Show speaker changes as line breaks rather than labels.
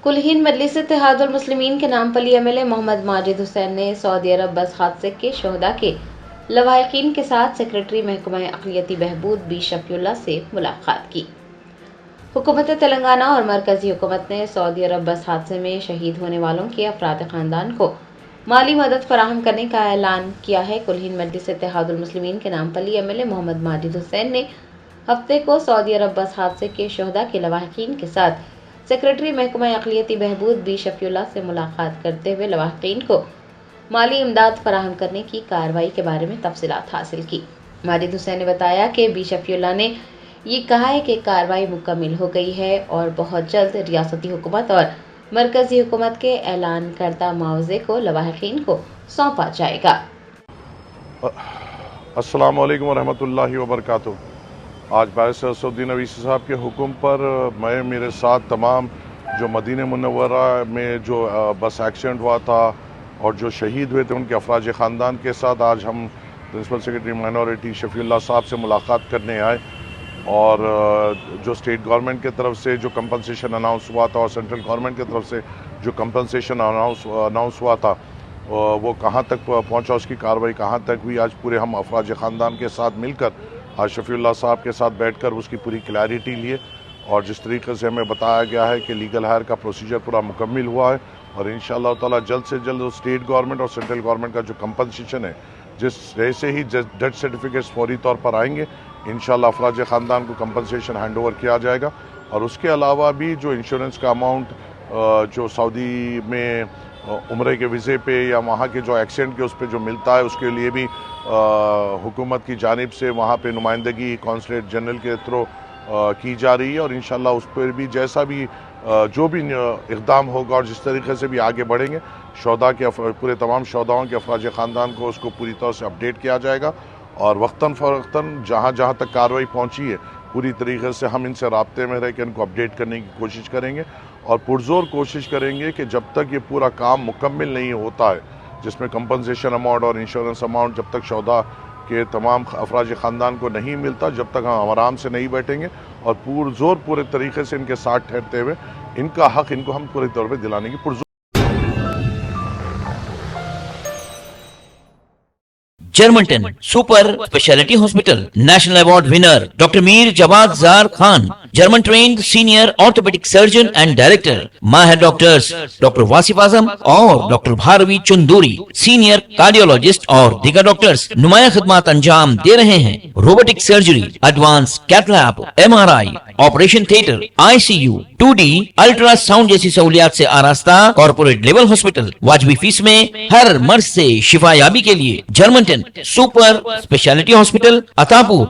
کل ہند مجلس اتحاد المسلمین کے نامپلی MLA محمد ماجد حسین نے سعودی عرب بس حادثے کے شہداء کے لواحقین کے ساتھ سیکرٹری محکمہ اقلیتی بہبود بی شفیع اللہ سے ملاقات کی۔ حکومت تلنگانہ اور مرکزی حکومت نے سعودی عرب بس حادثے میں شہید ہونے والوں کے افراد خاندان کو مالی مدد فراہم کرنے کا اعلان کیا ہے۔ کل ہند مجلس اتحاد المسلمین کے نامپلی MLA محمد ماجد حسین نے ہفتے کو سعودی عرب بس حادثے کے شہداء کے لواحقین کے ساتھ سیکرٹری محکمہ اقلیتی بہبود بی شفیع اللہ سے ملاقات کرتے ہوئے لواحقین کو مالی امداد فراہم کرنے کی کارروائی کے بارے میں تفصیلات حاصل کی۔ ماجد حسین نے بتایا کہ بی شفیع اللہ نے یہ کہا ہے کہ کارروائی مکمل ہو گئی ہے اور بہت جلد ریاستی حکومت اور مرکزی حکومت کے اعلان کردہ معاوضے کو لواحقین کو سونپا جائے گا۔
السلام علیکم ورحمۃ اللہ وبرکاتہ۔ آج باعث اسدالدین اویسی صاحب کے حکم پر میں میرے ساتھ تمام جو مدینہ منورہ میں جو بس ایکسیڈنٹ ہوا تھا اور جو شہید ہوئے تھے ان کے افراد خاندان کے ساتھ آج ہم پرنسپل سیکرٹری مائنورٹی شفیع اللہ صاحب سے ملاقات کرنے آئے، اور جو اسٹیٹ گورنمنٹ کی طرف سے جو کمپنسیشن اناؤنس ہوا تھا اور سینٹرل گورنمنٹ کی طرف سے جو کمپنسیشن اناؤنس ہوا تھا وہ کہاں تک پہنچا، اس کی کارروائی کہاں تک ہوئی، آج پورے ہم افراد خاندان کے ساتھ مل کر آج شفیع اللہ صاحب کے ساتھ بیٹھ کر اس کی پوری کلیئرٹی لیے، اور جس طریقے سے ہمیں بتایا گیا ہے کہ لیگل ہائر کا پروسیجر پورا مکمل ہوا ہے، اور انشاءاللہ تعالی جلد سے جلد اسٹیٹ گورنمنٹ اور سینٹرل گورنمنٹ کا جو کمپنسیشن ہے، جیسے ہی ڈیتھ سرٹیفکیٹس فوری طور پر آئیں گے انشاءاللہ افراد خاندان کو کمپنسیشن ہینڈ اوور کیا جائے گا۔ اور اس کے علاوہ بھی جو انشورنس کا اماؤنٹ جو سعودی میں عمرے کے ویزے پہ یا وہاں کے جو ایکسیڈنٹ کے اس پہ جو ملتا ہے، اس کے لیے بھی حکومت کی جانب سے وہاں پہ نمائندگی کونسلیٹ جنرل کے تھرو کی جا رہی ہے، اور انشاءاللہ اس پر بھی جیسا بھی جو بھی اقدام ہوگا اور جس طریقے سے بھی آگے بڑھیں گے، شہداء کے پورے تمام شہداؤں کے افراد خاندان کو اس کو پوری طور سے اپڈیٹ کیا جائے گا، اور وقتاً فوقتاً جہاں جہاں تک کارروائی پہنچی ہے پوری طریقے سے ہم ان سے رابطے میں رہ کے ان کو اپڈیٹ کرنے کی کوشش کریں گے، اور پرزور کوشش کریں گے کہ جب تک یہ پورا کام مکمل نہیں ہوتا ہے، جس میں کمپنسیشن اماؤنٹ اور انشورنس اماؤنٹ جب تک شہداء کے تمام افراد خاندان کو نہیں ملتا، جب تک ہم آرام سے نہیں بیٹھیں گے اور پرزور پورے طریقے سے ان کے ساتھ ٹھہرتے ہوئے ان کا حق ان کو ہم پورے طور پہ دلانے کی پرزور۔
جرمنٹن super speciality hospital national award winner doctor Mir Jawad Zar Khan, German trained senior orthopaedic surgeon and director, ماہر ڈاکٹرز ڈاکٹر واصف اعظم اور doctor Bharvi Chandori, senior cardiologist اور دیگر ڈاکٹرز نمایاں خدمات انجام دے رہے ہیں۔ Robotic surgery, advance cath lab, MRI، operation theatre, ICU، 2D ultrasound جیسی سہولیات سے آراستہ کارپوریٹ لیول ہاسپٹل، واجبی فیس میں ہر مرض سے شفا یابی کے لیے جرمنٹن سپر اسپیشلٹی ہاسپٹل، عطاپور۔